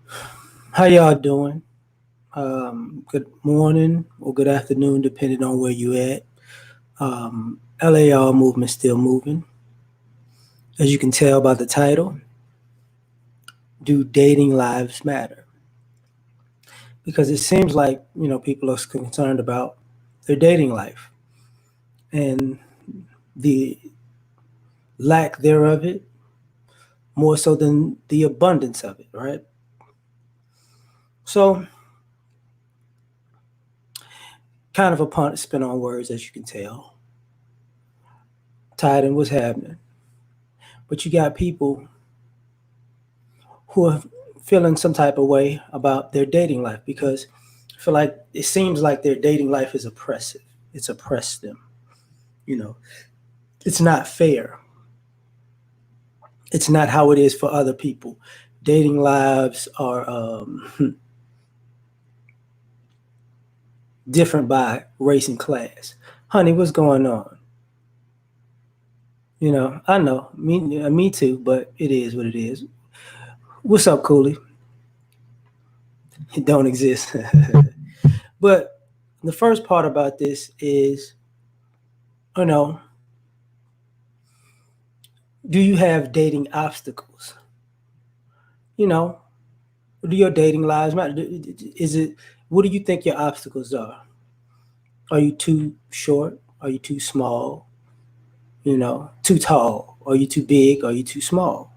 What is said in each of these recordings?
How y'all doing? Good morning or good afternoon, depending on where you at. L.A.R movement still moving. As you can tell by the title, do dating lives matter? Because it seems like people are concerned about their dating life and the lack thereof it, more so than the abundance of it, right? So, kind of a punt spin on words, as you can tell, tied in what's happening. But you got people who are feeling some type of way about their dating life because I feel like it seems like their dating life is oppressive. It's oppressed them. You know, it's not fair. It's not how it is for other people. Dating lives are different by race and class. Honey, what's going on? I know, me too, but it is what it is. What's up, Cooley? It don't exist. But the first part about this is, you know, do you have dating obstacles? You know, do your dating lives matter? Is it, what do you think your obstacles are? Are you too short? Are you too small? Too tall? Are you too big? Are you too small?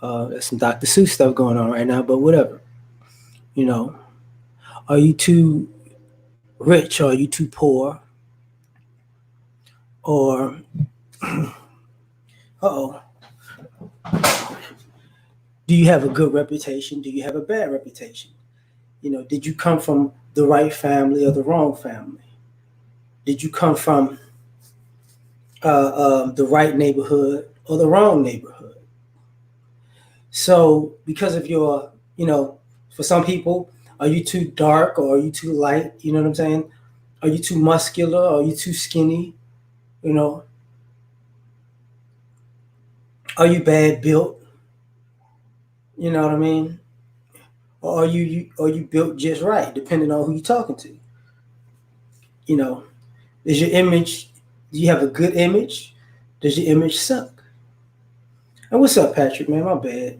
There's some Dr. Seuss stuff going on right now, but whatever. You know, are you too rich? Or are you too poor? Or, oh, do you have a good reputation? Do you have a bad reputation? Did you come from the right family or the wrong family? Did you come from the right neighborhood or the wrong neighborhood? So, because of your, for some people, are you too dark or are you too light? You know what I'm saying? Are you too muscular or are you too skinny? You know, are you bad built? You know what I mean? Or are you built just right, depending on who you're talking to? You know, is your image? Do you have a good image? Does your image suck? And what's up, Patrick? Man, my bad.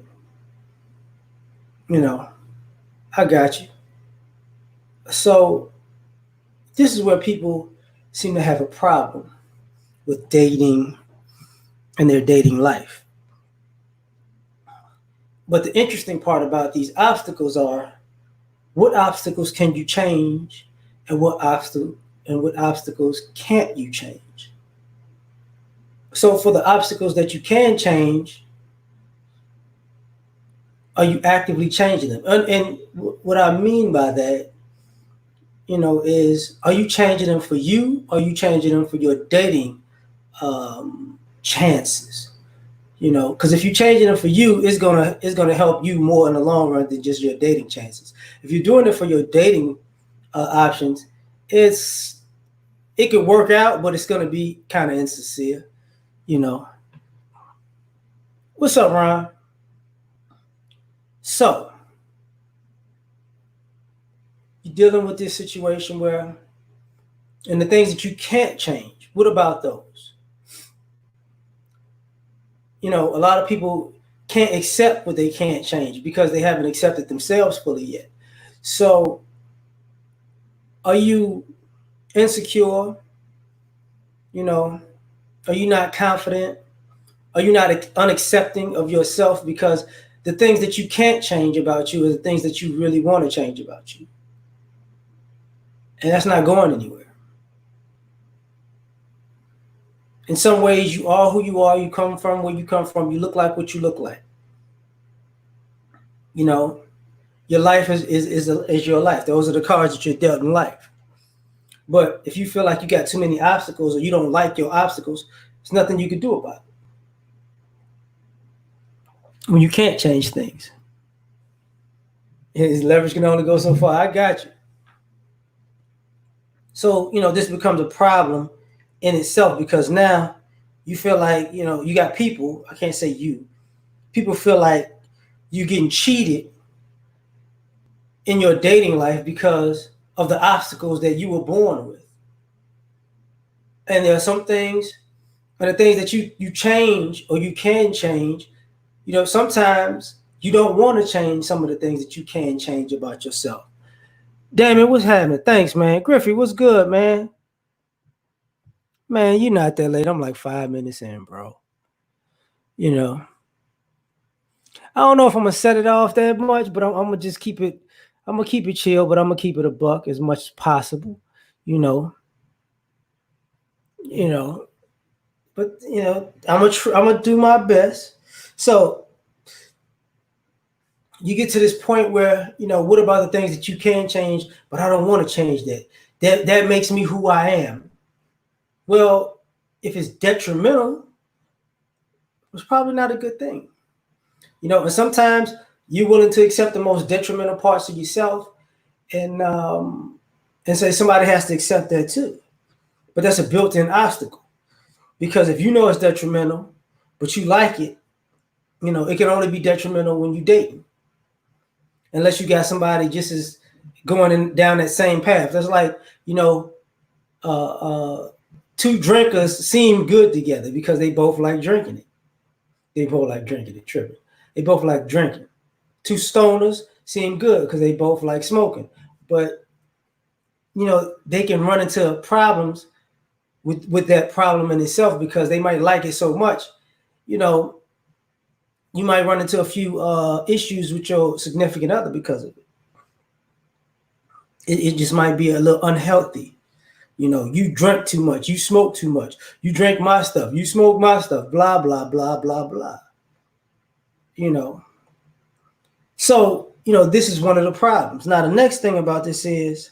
You know, I got you. So this is where people seem to have a problem with dating and their dating life. But the interesting part about these obstacles are, what obstacles can you change and what obstacles can't you change? So for the obstacles that you can change, are you actively changing them? And what I mean by that, is, are you changing them for you? Or are you changing them for your dating chances? Because if you're changing them for you, it's gonna help you more in the long run than just your dating chances. If you're doing it for your dating options, it's it could work out, but it's gonna be kind of insincere. You know. What's up, Ron? So you're dealing with this situation where, and the things that you can't change. What about those? A lot of people can't accept what they can't change because they haven't accepted themselves fully yet. So, are you insecure? You know, are you not confident? Are you not unaccepting of yourself because the things that you can't change about you are the things that you really want to change about you? And that's not going anywhere. In some ways, you are who you are, you come from where you come from, you look like what you look like. You know, your life is your life. Those are the cards that you're dealt in life. But if you feel like you got too many obstacles or you don't like your obstacles, there's nothing you can do about it. When you can't change things, his leverage can only go so far. I got you. So, this becomes a problem in itself because now you feel like, you got people, I can't say you, people feel like you're getting cheated in your dating life because of the obstacles that you were born with. And there are some things, and the things that you change or you can change. Sometimes you don't want to change some of the things that you can change about yourself. Damon, what's happening? Thanks, man. Griffey, what's good, man? Man, you're not that late. I'm like 5 minutes in, bro. You know, I don't know if I'm gonna set it off that much, but I'm gonna just keep it. I'm gonna keep it chill, but I'm gonna keep it a buck as much as possible. You know, you know. But I'm gonna do my best. So you get to this point where what about the things that you can change, but I don't want to change that. That makes me who I am. Well, if it's detrimental, it's probably not a good thing. And sometimes you're willing to accept the most detrimental parts of yourself, and say somebody has to accept that too. But that's a built-in obstacle, because if you know it's detrimental, but you like it, it can only be detrimental when you dating, unless you got somebody just as going down that same path. That's like two drinkers seem good together because they both like drinking it. They both like drinking it. Tripping. They both like drinking. Two stoners seem good because they both like smoking, but they can run into problems with that problem in itself, because they might like it so much. You might run into a few issues with your significant other because of it. It just might be a little unhealthy. You drink too much, you smoke too much, you drink my stuff, you smoke my stuff, blah, blah, blah, blah, blah. So, this is one of the problems. Now, the next thing about this is,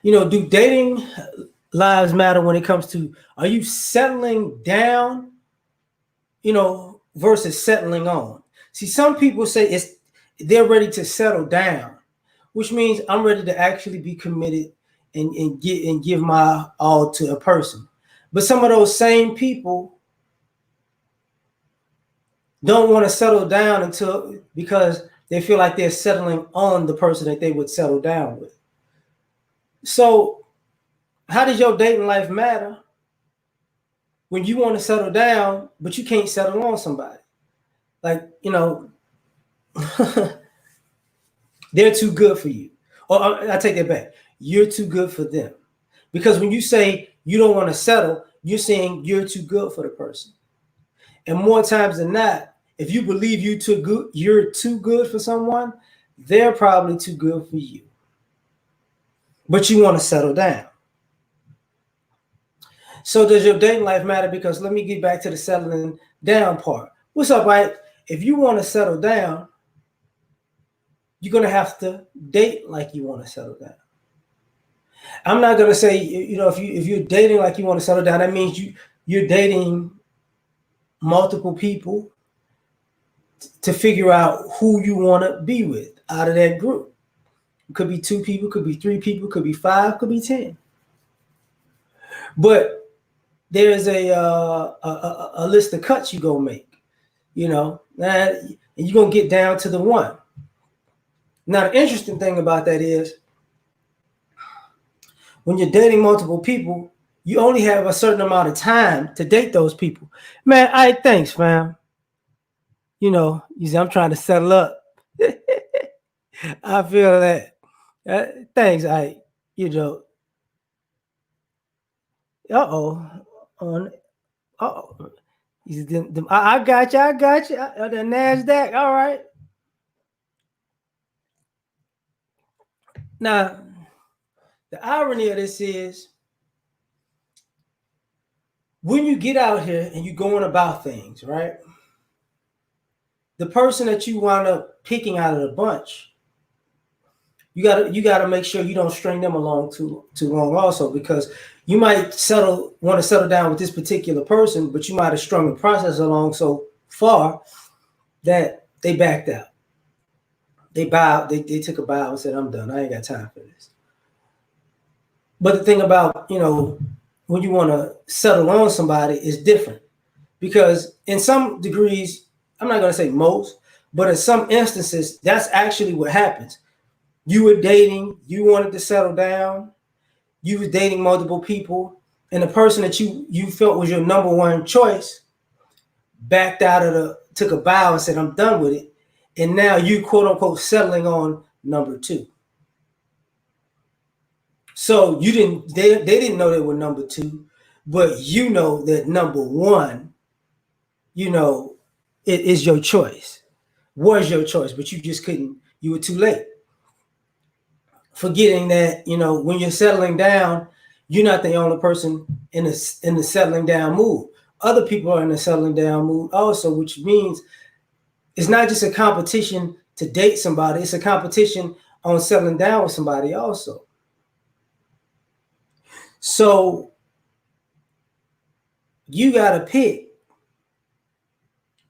do dating lives matter when it comes to, are you settling down, versus settling on? See, some people say they're ready to settle down, which means I'm ready to actually be committed and give my all to a person. But some of those same people don't want to settle down because they feel like they're settling on the person that they would settle down with. So how does your dating life matter when you want to settle down, but you can't settle on somebody? Like, they're too good for you. Or I take that back. You're too good for them. Because when you say you don't want to settle, you're saying you're too good for the person. And more times than not, if you believe you're too good for someone, they're probably too good for you. But you want to settle down. So does your dating life matter? Because let me get back to the settling down part. What's up, Mike? If you want to settle down, you're going to have to date like you want to settle down. I'm not going to say, if you're dating like you want to settle down, that means you're dating multiple people to figure out who you want to be with out of that group. It could be 2 people, could be 3 people, could be 5, could be 10. But there's a list of cuts you gonna make, and you're gonna get down to the one. Now, the interesting thing about that is, when you're dating multiple people, you only have a certain amount of time to date those people. Man, thanks, fam. You see, I'm trying to settle up. I feel that. Thanks, I got you. The NASDAQ. All right. Now, the irony of this is, when you get out here and you're going about things, right? The person that you wind up picking out of the bunch, you gotta make sure you don't string them along too long also, because you might want to settle down with this particular person, but you might have strung the process along so far that they backed out. They bowed, they took a bow and said, I'm done. I ain't got time for this. But the thing about, when you want to settle on somebody is different, because in some degrees, I'm not going to say most, But in some instances, that's actually what happens. You were dating, you wanted to settle down, you were dating multiple people, and the person that you felt was your number one choice backed out of took a bow and said, I'm done with it. And now you quote unquote settling on number two. So they didn't know they were number two, but you know that number one, it is your choice, was your choice, but you just couldn't, you were too late. Forgetting that, when you're settling down, you're not the only person in the settling down mood. Other people are in the settling down mood also, which means it's not just a competition to date somebody, it's a competition on settling down with somebody also. So you got to pick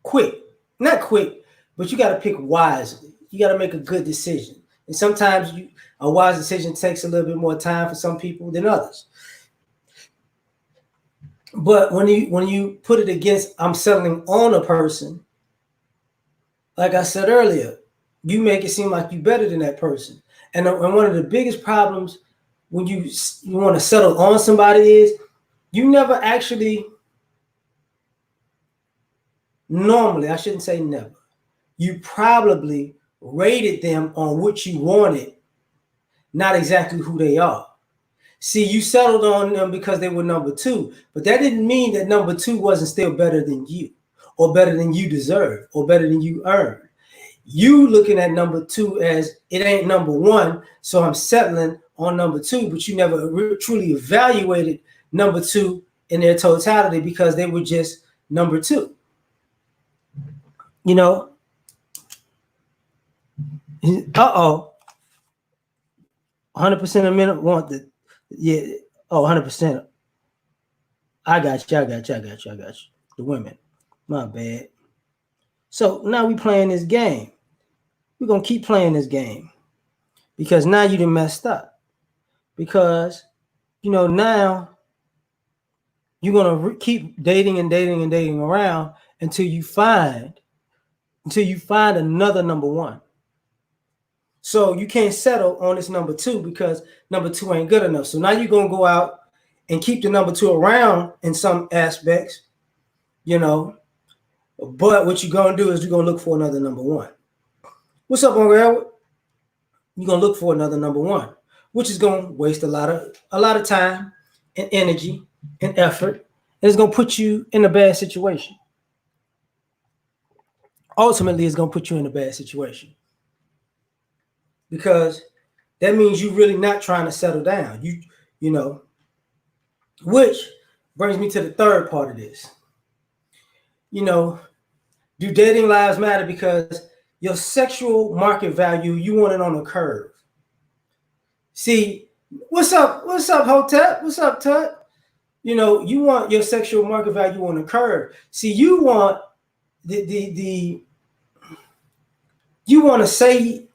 quick, not quick, but you got to pick wisely. You got to make a good decision. And sometimes a wise decision takes a little bit more time for some people than others. But when you put it against, I'm settling on a person, like I said earlier, you make it seem like you're better than that person. And one of the biggest problems when you want to settle on somebody is you never actually, normally, I shouldn't say never, you probably rated them on what you wanted, not exactly who they are. See, you settled on them because they were number two, but that didn't mean that number two wasn't still better than you, or better than you deserve, or better than you earned. You looking at number two as it ain't number one, so I'm settling on number two, but you never truly evaluated number two in their totality because they were just number two. 100% a minute want the, yeah. Oh, 100%. I got you. The women. My bad. So now we playing this game. We're going to keep playing this game because now you done messed up. Because, now you're going to keep dating around until you find another number one. So you can't settle on this number two because number two ain't good enough. So now you're going to go out and keep the number two around in some aspects, but what you're going to do is you're going to look for another number one. What's up, Uncle Edward? You're going to look for another number one, which is going to waste a lot of time and energy and effort, and it's going to put you in a bad situation. Ultimately, it's going to put you in a bad situation because that means you're really not trying to settle down. Which brings me to the third part of this. Do dating lives matter? Because your sexual market value, you want it on a curve. See, what's up, Hotep? What's up, Tut? You want your sexual market value on a curve. See, you want you want to say,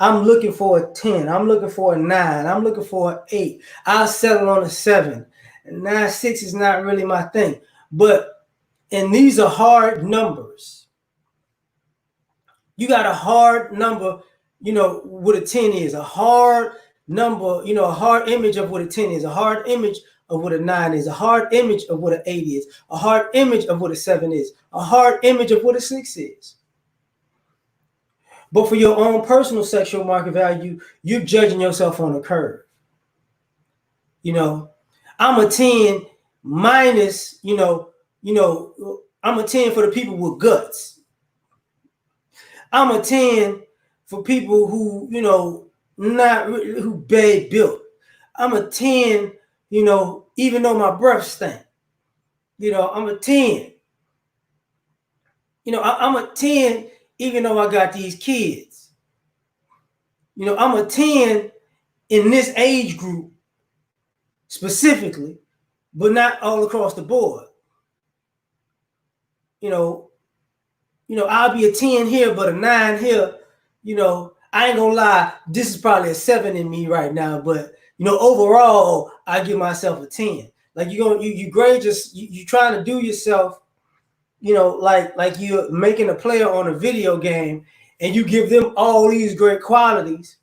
I'm looking for a 10, I'm looking for a 9, I'm looking for an 8. I'll settle on a 7. 9.6 is not really my thing. And these are hard numbers. You got a hard number, what a 10 is, a hard number, a hard image of what a 10 is, a hard image of what a 9 is, a hard image of what an 8 is, a hard image of what a 7 is, a hard image of what a 6 is. But for your own personal sexual market value, you're judging yourself on a curve. I'm a 10 minus, I'm a 10 for the people with guts. I'm a 10 for people who, who bad built. I'm a 10, even though my breath stink. I'm a 10. I'm a 10 even though I got these kids. I'm a 10 in this age group specifically, but not all across the board. I'll be a 10 here, but a 9 here. I ain't gonna lie, this is probably a 7 in me right now, but overall, I give myself a 10. Like you grade you trying to do yourself, like you're making a player on a video game and you give them all these great qualities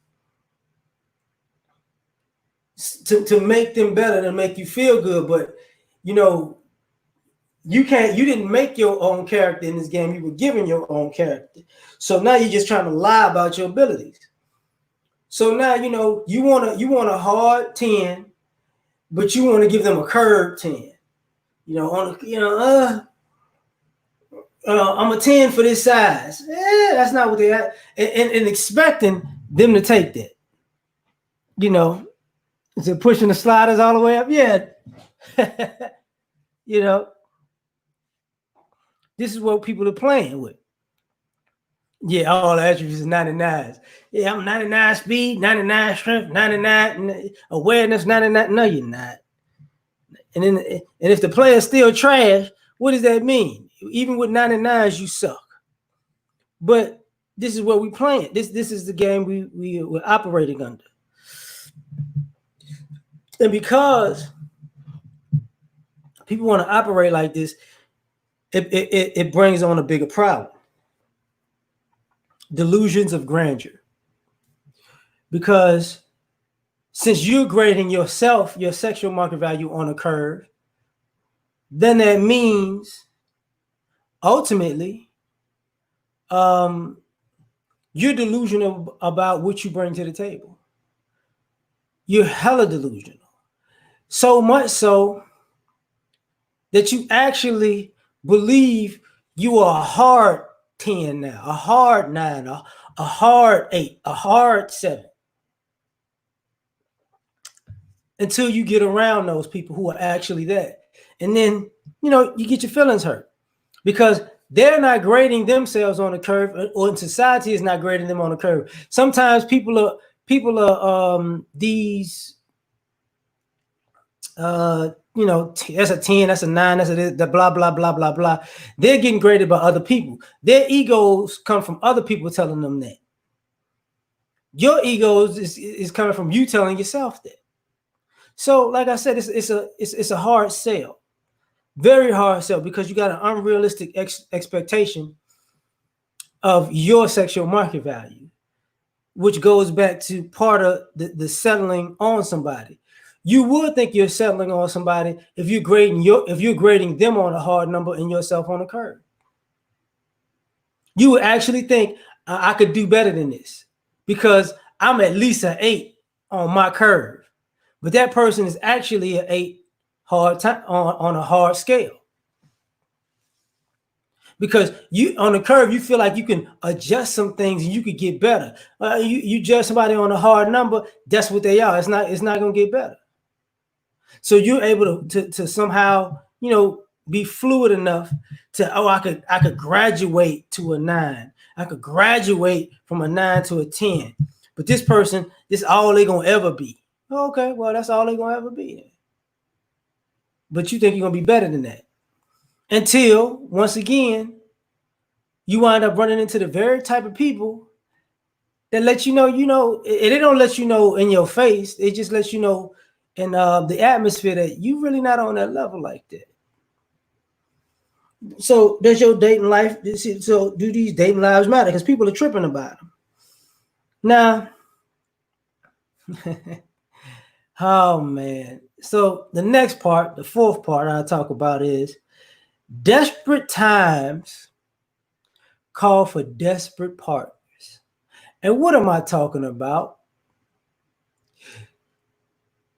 to make them better, to make you feel good. But you know, you didn't make your own character in this game. You were given your own character. So now you're just trying to lie about your abilities. So now you want a hard 10, but you want to give them a curved 10. I'm a 10 for this size. Yeah, that's not what they have. And expecting them to take that. Is it pushing the sliders all the way up? Yeah. you know, this is what people are playing with. Yeah, all the attributes is 99s. Yeah, I'm 99 speed, 99 strength, 99 awareness, 99. No, you're not. And if the player's still trash, what does that mean? Even with 99s, you suck. But this is what we playing. This is the game we're operating under. And because people want to operate like this, it brings on a bigger problem. Delusions of grandeur. Because since you're grading yourself, your sexual market value on a curve, then that means ultimately you're delusional about what you bring to the table. You're hella delusional. So much so that you actually believe you are a hard 10 now, a hard 9, a hard 8, a hard 7. Until you get around those people who are actually that. And then, you get your feelings hurt because they're not grading themselves on a curve, or society is not grading them on a curve. Sometimes people are these that's a 10, that's a 9, that's the blah blah blah blah blah. They're getting graded by other people. Their egos come from other people telling them that. Your egos is coming from you telling yourself that. So, like I said, it's a hard sell, very hard sell, because you got an unrealistic expectation of your sexual market value, which goes back to part of the settling on somebody. You would think you're settling on somebody if you're grading them on a hard number and yourself on a curve. You would actually think I could do better than this because I'm at least an 8 on my curve. But that person is actually an 8 on a hard scale. Because you on the curve, you feel like you can adjust some things and you could get better. You judge somebody on a hard number, that's what they are. It's not going to get better. So you're able to somehow, be fluid enough to, I could graduate to a 9. I could graduate from a 9 to a 10. But this person, this all they're going to ever be. Okay, well, that's all they're going to ever be. But you think you're going to be better than that. Until, once again, you wind up running into the very type of people that let you know, they don't let you know in your face. They just let you know in the atmosphere that you really not on that level like that. So does your dating life, so do these dating lives matter? Because people are tripping about them. Now, oh man. So the next part, the fourth part I'll talk about is desperate times call for desperate partners. And what am I talking about?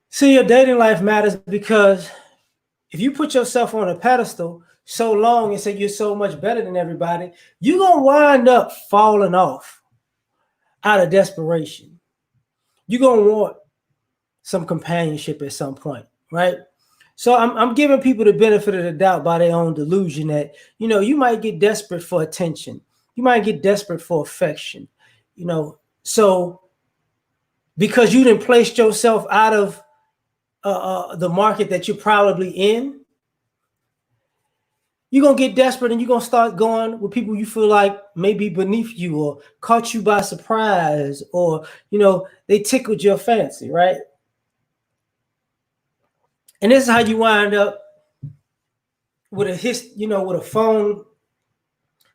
See, your dating life matters because if you put yourself on a pedestal so long and say you're so much better than everybody, you're going to wind up falling off out of desperation. You're going to want some companionship at some point, right? So I'm giving people the benefit of the doubt by their own delusion that, you might get desperate for attention. You might get desperate for affection, So because you didn't place yourself out of the market that you're probably in, you're going to get desperate and you're going to start going with people you feel like may be beneath you or caught you by surprise or, they tickled your fancy, right? And this is how you wind up with with a phone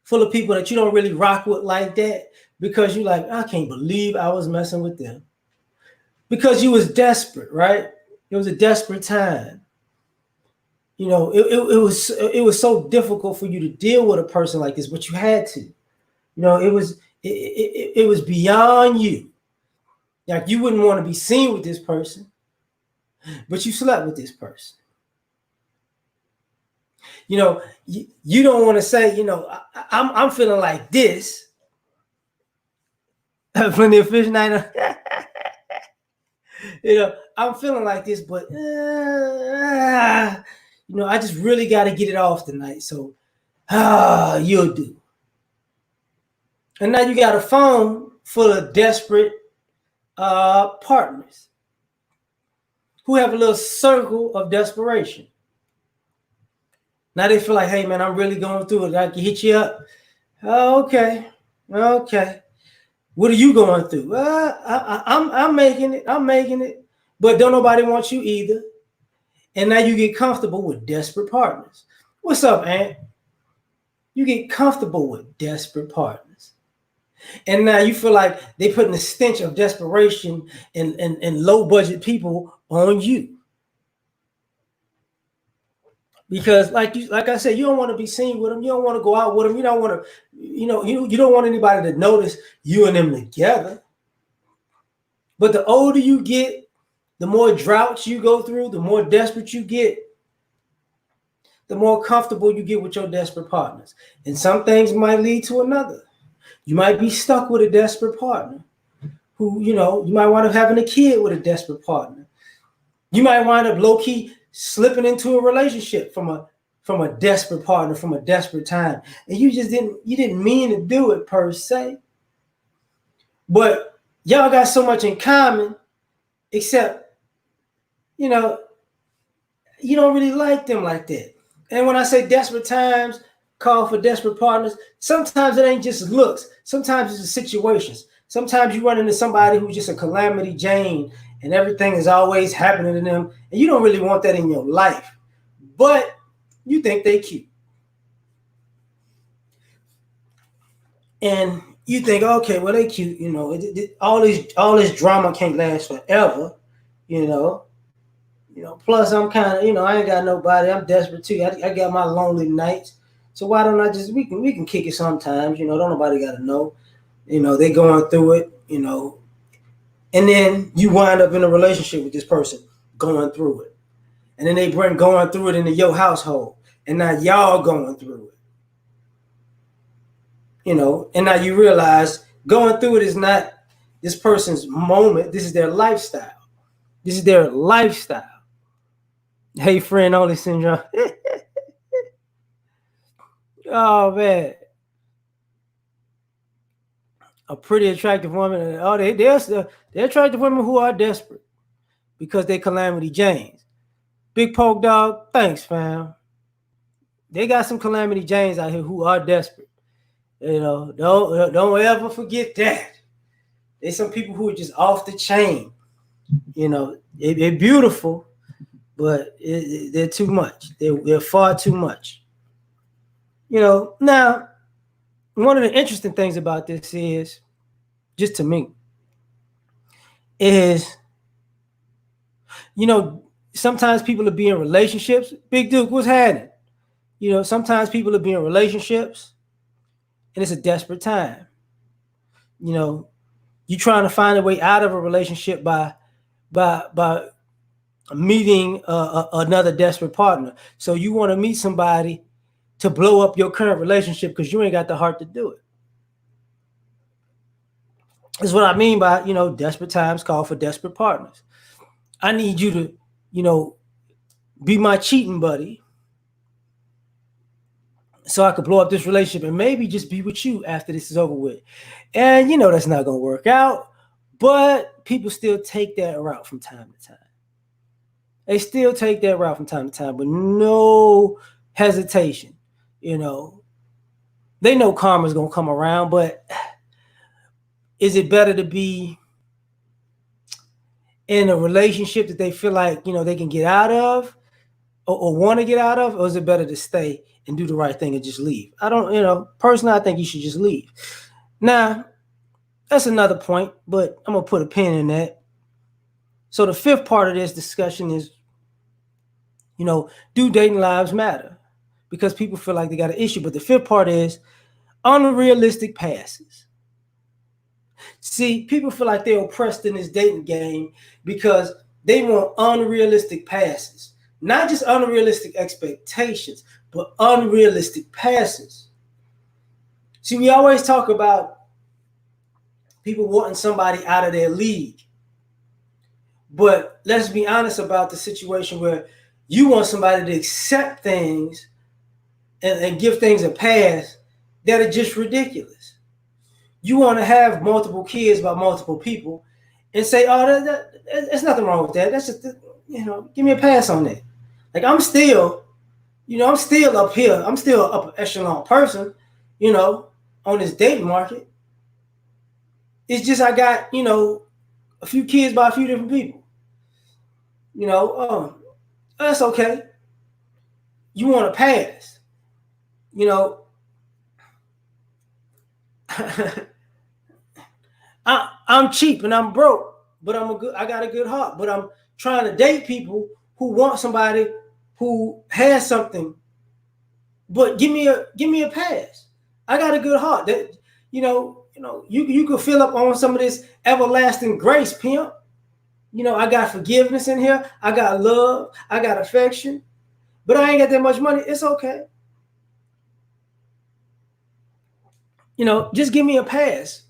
full of people that you don't really rock with like that, because you like, I can't believe I was messing with them. Because you was desperate, right? It was a desperate time. It was so difficult for you to deal with a person like this, but you had to. It was beyond you. Like, you wouldn't want to be seen with this person, but you slept with this person. You don't want to say, I'm feeling like this. Plenty of fish night. I'm feeling like this, but I just really got to get it off tonight. So, you'll do. And now you got a phone full of desperate partners who have a little circle of desperation. Now they feel like, hey man, I'm really going through it. I can hit you up. Oh, okay. What are you going through? I'm making it. But don't nobody want you either. And now you get comfortable with desperate partners. What's up, Aunt? You get comfortable with desperate partners. And now you feel like they putting the stench of desperation and low budget people on you. Because like I said, you don't want to be seen with them. You don't want to go out with them. You don't want to, you don't want anybody to notice you and them together. But the older you get, the more droughts you go through, the more desperate you get, the more comfortable you get with your desperate partners. And some things might lead to another. You might be stuck with a desperate partner who, you might wind up having a kid with a desperate partner. You might wind up low-key slipping into a relationship from a desperate partner, from a desperate time. And you didn't mean to do it per se. But y'all got so much in common, except, you don't really like them like that. And when I say desperate times call for desperate partners, sometimes it ain't just looks. Sometimes it's the situations. Sometimes you run into somebody who's just a calamity Jane and everything is always happening to them. And you don't really want that in your life. But you think they cute. And you think, okay, well, they cute. All this drama can't last forever. Plus I'm kind of, I ain't got nobody. I'm desperate too. I got my lonely nights. So why don't I just, we can kick it sometimes, don't nobody got to know. They going through it, and then you wind up in a relationship with this person going through it. And then they bring going through it into your household. And now y'all going through it. And now you realize going through it is not this person's moment. This is their lifestyle. Hey, friend, only syndrome. Oh, man. A pretty attractive woman. Oh, they're attractive women who are desperate because they calamity Janes. Big Poke Dog, thanks, fam. They got some calamity Janes out here who are desperate. Don't ever forget that. There's some people who are just off the chain. They're beautiful, but they're too much. They're far too much. Now, one of the interesting things about this is, just to me, is, sometimes people will be in relationships. Big Duke, what's happening? Sometimes people will be in relationships and it's a desperate time. You're trying to find a way out of a relationship by meeting another desperate partner. So you want to meet somebody to blow up your current relationship because you ain't got the heart to do it. That's what I mean by, desperate times call for desperate partners. I need you to, be my cheating buddy so I could blow up this relationship and maybe just be with you after this is over with. And that's not going to work out, but people still take that route from time to time. They still take that route from time to time with no hesitation. They know karma's going to come around, but is it better to be in a relationship that they feel like, they can get out of or want to get out of, or is it better to stay and do the right thing and just leave. I don't, personally, I think you should just leave. Now, that's another point, but I'm gonna put a pin in that. So the fifth part of this discussion is, do dating lives matter? Because people feel like they got an issue. But the fifth part is unrealistic passes. See, people feel like they're oppressed in this dating game because they want unrealistic passes. Not just unrealistic expectations, but unrealistic passes. See, we always talk about people wanting somebody out of their league. But let's be honest about the situation where you want somebody to accept things and give things a pass that are just ridiculous. You want to have multiple kids by multiple people and say, oh, there's nothing wrong with that. That's just, give me a pass on that. Like I'm still up here. I'm still an upper echelon person, on this dating market. It's just I got, a few kids by a few different people. That's okay. You want to pass, I'm cheap and I'm broke, but I got a good heart. But I'm trying to date people who want somebody who has something. But give me a pass. I got a good heart. That you could fill up on some of this everlasting grace, pimp. I got forgiveness in here. I got love. I got affection. But I ain't got that much money. It's okay. Just give me a pass.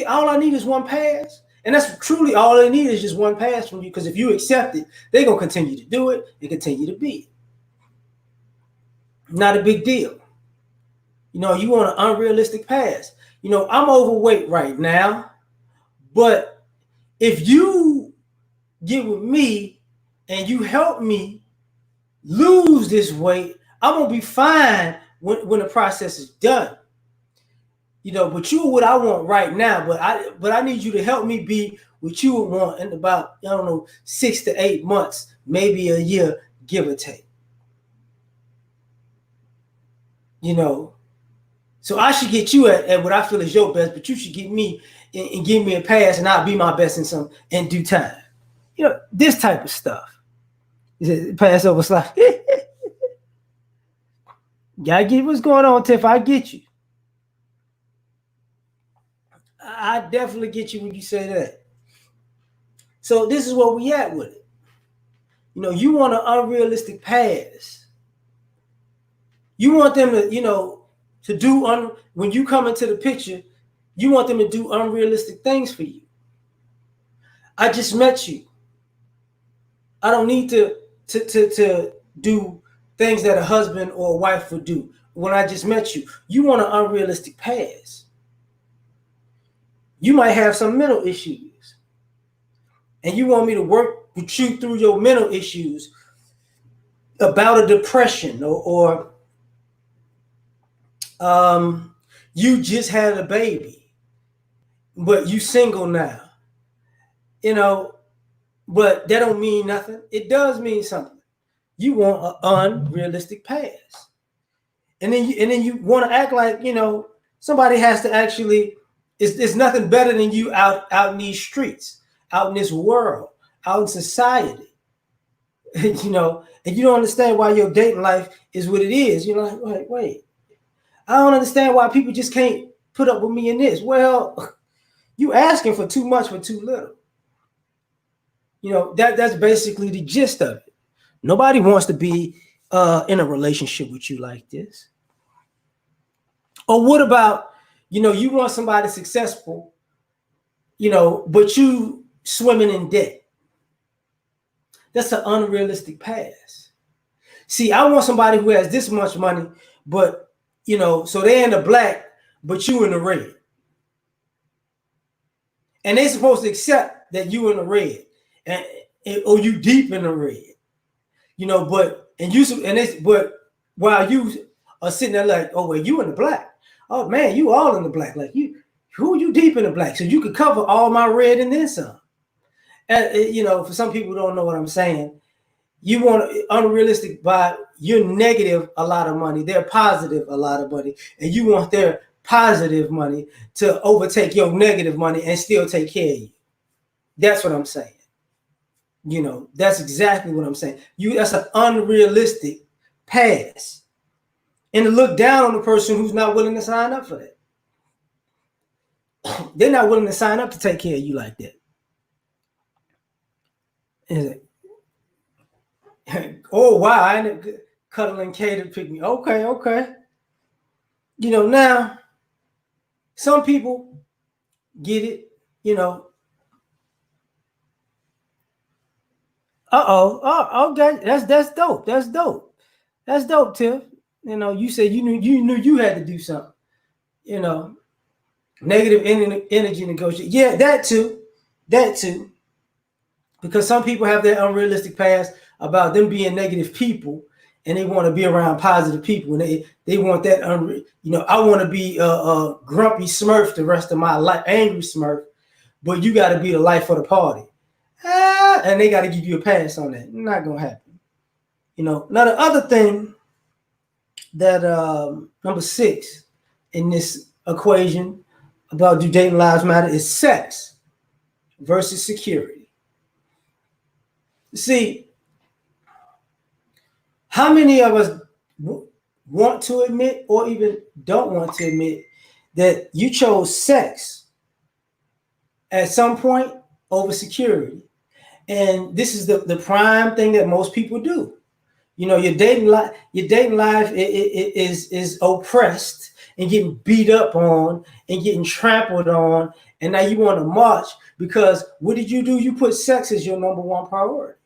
All I need is one pass. And that's truly all I need is just one pass from you. Because if you accept it, they're going to continue to do it and continue to be it. Not a big deal. You want an unrealistic pass. I'm overweight right now. But if you get with me and you help me lose this weight, I'm going to be fine when the process is done. But you are what I want right now. But I need you to help me be what you would want in about, 6 to 8 months, maybe a year, give or take. So I should get you at what I feel is your best, but you should get me and give me a pass, and I'll be my best in due time. This type of stuff. Passover slide. Gotta get what's going on, Tiff. I get you. I definitely get you when you say that. So this is where we at with it. You want an unrealistic pass. You want them to do when you come into the picture, you want them to do unrealistic things for you. I just met you. I don't need to do things that a husband or a wife would do when I just met you. You want an unrealistic pass. You might have some mental issues. And you want me to work with you through your mental issues about a depression or you just had a baby, but you single now. But that don't mean nothing. It does mean something. You want an unrealistic pass. And then you want to act like, somebody has to actually, it's nothing better than you out in these streets, out in this world, out in society. And you don't understand why your dating life is what it is. Like, wait. I don't understand why people just can't put up with me in this. Well, you asking for too much for too little. That's basically the gist of it. Nobody wants to be in a relationship with you like this. Or what about, you want somebody successful, but you swimming in debt. That's an unrealistic pass. See, I want somebody who has this much money, but, so they're in the black, but you in the red. And they're supposed to accept that you in the red. Or you deep in the red, but while you are sitting there like, oh well, you in the black. Oh man, you all in the black. Like you deep in the black, so you could cover all my red and then some. For some people who don't know what I'm saying, You want unrealistic by you're negative a lot of money, they're positive a lot of money, and you want their positive money to overtake your negative money and still take care of you. That's what I'm saying. That's exactly what I'm saying. That's an unrealistic pass. And to look down on the person who's not willing to sign up for that. They're not willing to sign up to take care of you like that. Oh wow, I ended up cuddling Kay to pick me. Okay. Now some people get it, okay. That's dope. That's dope, Tiff. You said you knew you had to do something. You know, negative energy negotiation. Yeah, that too. Because some people have their unrealistic past about them being negative people, and they want to be around positive people, and they want that I want to be a grumpy Smurf the rest of my life, angry Smurf, but you got to be the life of the party, and they got to give you a pass on that. Not gonna happen. Now the other thing that number 6 in this equation about do dating lives matter is sex versus security. See, how many of us want to admit or even don't want to admit that you chose sex at some point over security? And this is the prime thing that most people do. Your dating life is oppressed and getting beat up on and getting trampled on, and now you want to march because what did you do? You put sex as your number one priority.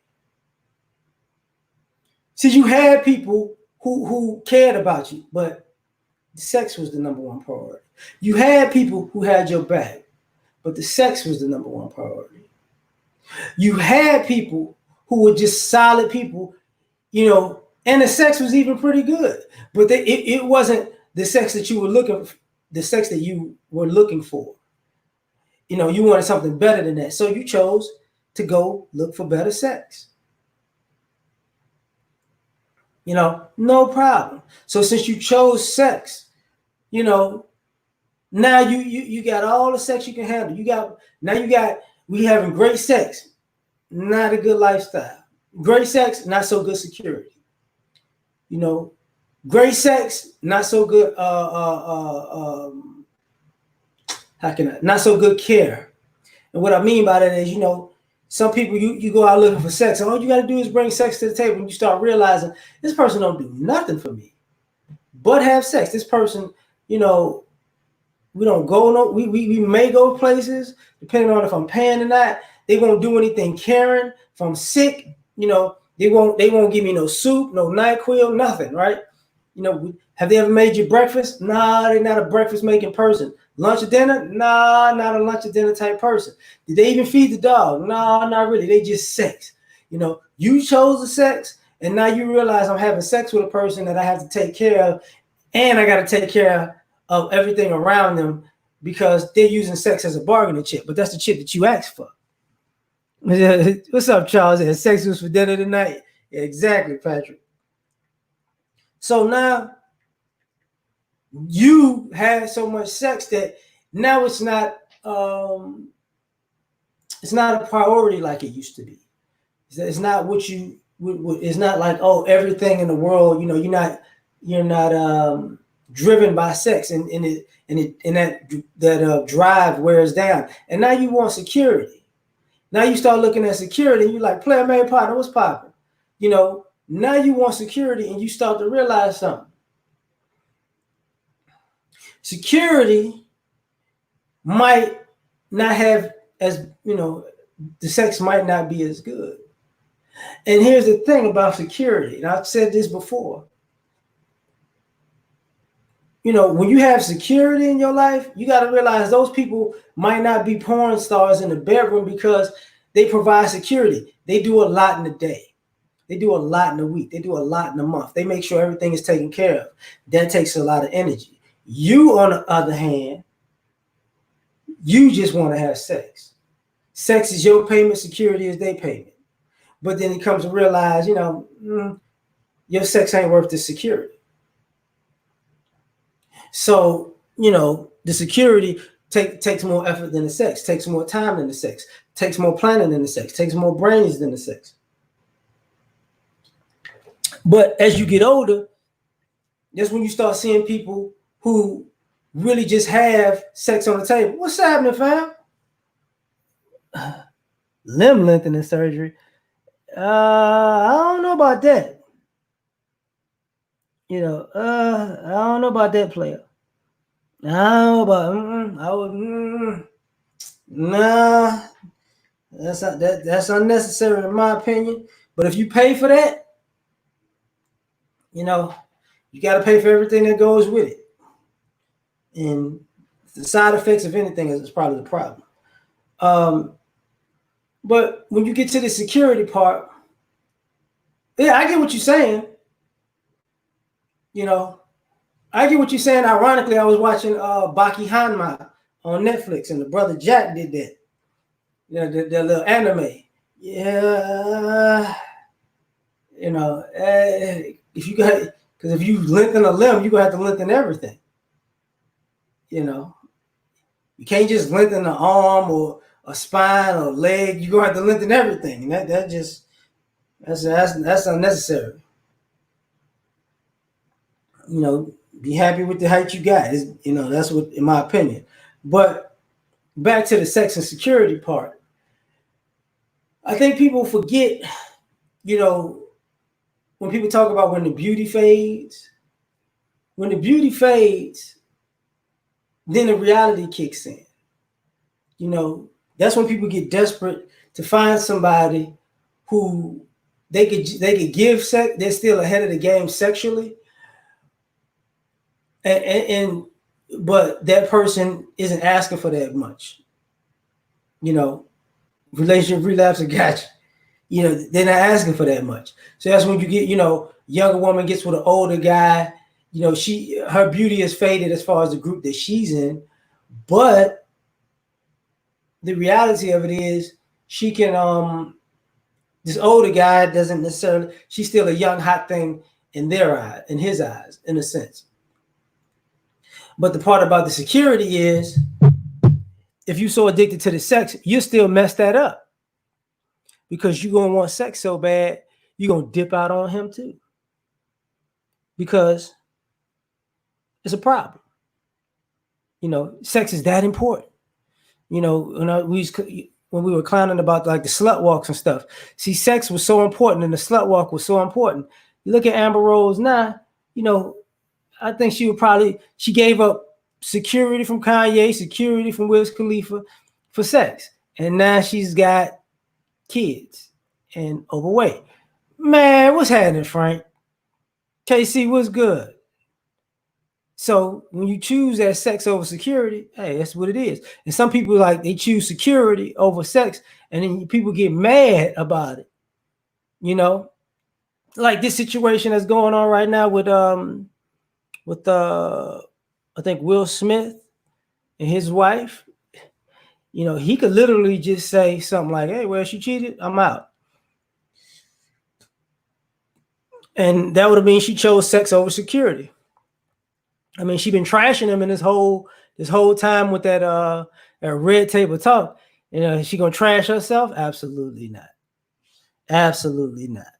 See, you had people who cared about you, but sex was the number one priority. You had people who had your back, but the sex was the number one priority. You had people who were just solid people, and the sex was even pretty good, but it wasn't the sex that you were looking for. You wanted something better than that, so you chose to go look for better sex. No problem. So since you chose sex, now you got all the sex you can handle. We having great sex, not a good lifestyle. Great sex, not so good security. Great sex, not so good. Not so good care. And what I mean by that is, some people you go out looking for sex, and all you got to do is bring sex to the table, and you start realizing this person don't do nothing for me, but have sex. This person, we don't go we may go places depending on if I'm paying or not. They won't do anything caring. If I'm sick, they won't give me no soup, no NyQuil, nothing, right? Have they ever made you breakfast? Nah, they're not a breakfast making person. Lunch or dinner? Nah, not a lunch or dinner type person. Did they even feed the dog? Nah, not really. They just sex. You chose the sex, and now you realize I'm having sex with a person that I have to take care of, and I got to take care of everything around them because they're using sex as a bargaining chip. But that's the chip that you asked for. What's up, Charles? And sex was for dinner tonight. Yeah, exactly, Patrick. So now you had so much sex that now it's not a priority like it used to be. It's not what you would. It's not like, oh, everything in the world. You're not driven by sex, and that drive wears down. And now you want security. Now you start looking at security, and you're like, player, man, partner, what's popping? Now you want security, and you start to realize something. Security might not have the sex might not be as good. And here's the thing about security, and I've said this before. When you have security in your life, you got to realize those people might not be porn stars in the bedroom because they provide security. They do a lot in the day. They do a lot in the week. They do a lot in the month. They make sure everything is taken care of. That takes a lot of energy. You, on the other hand, you just want to have sex. Sex is your payment. Security is their payment. but then he comes to realize, your sex ain't worth the security. So, the security takes more effort than the sex, takes more time than the sex, takes more planning than the sex, takes more brains than the sex. But as you get older, that's when you start seeing people who really just have sex on the table. What's happening, fam? Limb lengthening surgery. I don't know about that. I don't know about that player. I don't know about. I would. Nah, that's unnecessary in my opinion. But if you pay for that, you got to pay for everything that goes with it, and the side effects of anything is probably the problem. Um, but when you get to the security part, yeah, I get what you're saying. You know, I get what you're saying. Ironically, I was watching Baki Hanma on Netflix, and the brother Jack did that. The little anime. Yeah, if you got, because if you lengthen a limb, you're gonna have to lengthen everything. You can't just lengthen an arm or a spine or leg. You're gonna have to lengthen everything, and that's unnecessary. Be happy with the height you got. That's what, in my opinion. But back to the sex and security part, I think people forget. When people talk about when the beauty fades, then the reality kicks in. That's when people get desperate to find somebody who they could give sex. They're still ahead of the game sexually, and but that person isn't asking for that much. Relationship relapse or gotcha. They're not asking for that much. So that's when you get, younger woman gets with an older guy. Her beauty is faded as far as the group that she's in, but the reality of it is she can this older guy doesn't necessarily, she's still a young hot thing in their eye, in his eyes, in a sense. But the part about the security is if you're so addicted to the sex, you still mess that up because you're gonna want sex so bad, you're gonna dip out on him too. Because it's a problem. Sex is that important. When we were clowning about like the slut walks and stuff. See, sex was so important and the slut walk was so important. You look at Amber Rose now, I think she gave up security from Kanye, security from Wiz Khalifa for sex. And now she's got kids and overweight. Man, what's happening, Frank? KC, what's good? So when you choose that sex over security, hey, that's what it is. And some people they choose security over sex, and then people get mad about it. Like this situation that's going on right now with I think Will Smith and his wife. He could literally just say something like, "Hey, well, she cheated, I'm out," and that would have been she chose sex over security. I mean, she been trashing him in this whole time with that red table talk. She gonna trash herself? Absolutely not. Absolutely not.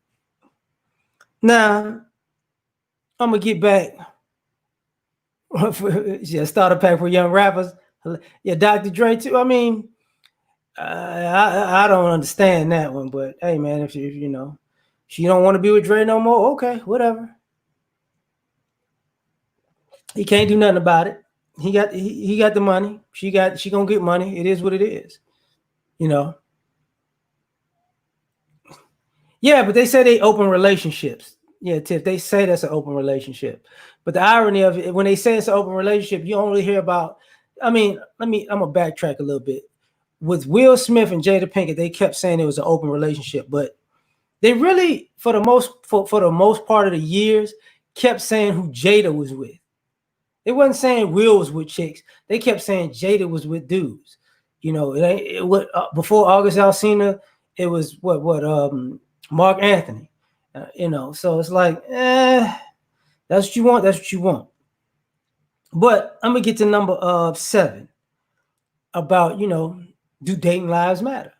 Now, I'm gonna get back. Yeah, starter pack for young rappers. Yeah, Dr. Dre too. I mean, I don't understand that one, but hey, man, if she don't want to be with Dre no more, okay, whatever. He can't do nothing about it. He got the money. She gonna get money. It is what it is. Yeah, but they say they open relationships. Yeah, Tiff, they say that's an open relationship. But the irony of it, when they say it's an open relationship, you only hear about. I mean, I'm gonna backtrack a little bit. With Will Smith and Jada Pinkett, they kept saying it was an open relationship, but they really, for the most part of the years, kept saying who Jada was with. They wasn't saying Will was with chicks. They kept saying Jada was with dudes. Before August Alsina, it was Mark Anthony. So it's like, that's what you want. That's what you want. But I'm gonna get to number 7 about do dating lives matter?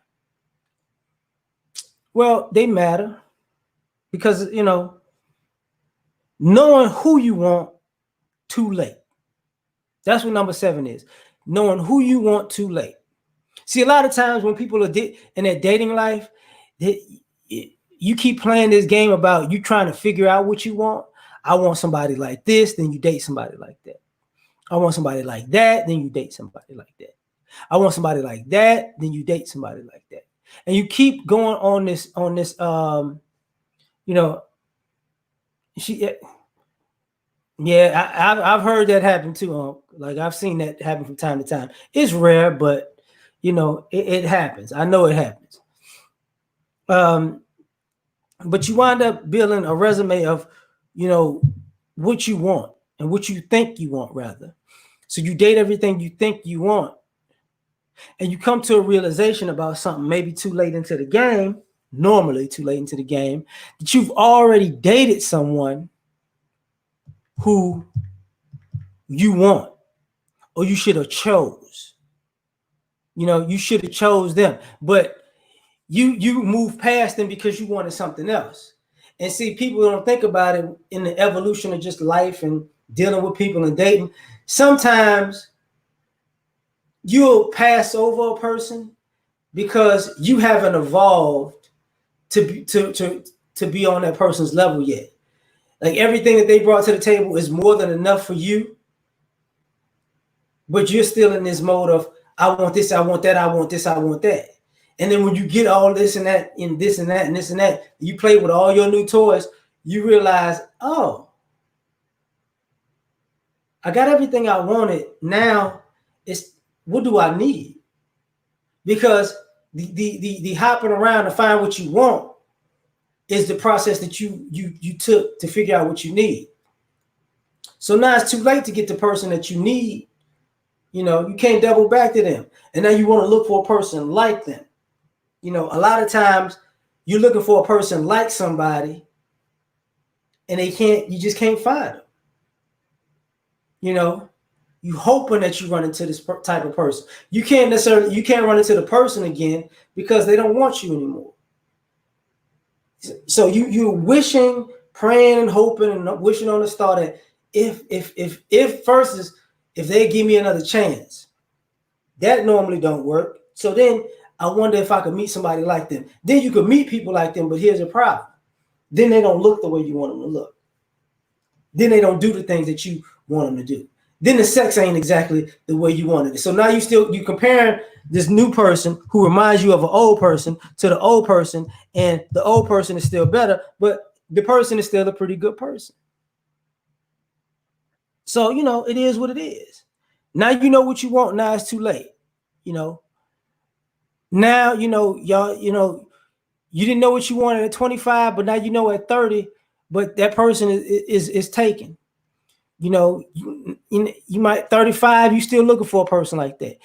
Well, they matter because knowing who you want too late. That's what number 7 is. Knowing who you want too late. See, a lot of times when people are in their dating life, you keep playing this game about you trying to figure out what you want. I want somebody like this, then you date somebody like that. I want somebody like that, then you date somebody like that. I want somebody like that, then you date somebody like that. And you keep going on this you know, she yeah, I've heard that happen too. Like I've seen that happen from time to time. It's rare, but it happens. I know it happens. Um, but you wind up building a resume of, you know, what you want and what you think you want, rather. So you date everything you think you want, and you come to a realization about something maybe too late into the game, normally too late into the game, that you've already dated someone who you want, or you should have chose. You should have chose them, but you move past them because you wanted something else. And see, people don't think about it in the evolution of just life and dealing with people and dating. Sometimes you'll pass over a person because you haven't evolved to be on that person's level yet. Like everything that they brought to the table is more than enough for you, but you're still in this mode of I want this, I want that, I want this, I want that. And then when you get all this and that and this and that and this and that, you play with all your new toys, you realize, oh, I got everything I wanted. Now it's what do I need? Because the hopping around to find what you want is the process that you took to figure out what you need. So now it's too late to get the person that you need. You can't double back to them. And now you want to look for a person like them. A lot of times you're looking for a person like somebody and you just can't find them. You hoping that you run into this type of person. You can't run into the person again because they don't want you anymore. So you're wishing, praying, and hoping, and wishing on the star that if they give me another chance. That normally don't work. So then I wonder if I could meet somebody like them. Then you could meet people like them, but here's a problem. Then they don't look the way you want them to look. Then they don't do the things that you want them to do. Then the sex ain't exactly the way you wanted it. So now you comparing this new person who reminds you of an old person to the old person, and the old person is still better, but the person is still a pretty good person. So, it is what it is. Now you know what you want. Now it's too late. Now, y'all, you didn't know what you wanted at 25, but now you know at 30, but that person is taken. You might 35, you still looking for a person like that.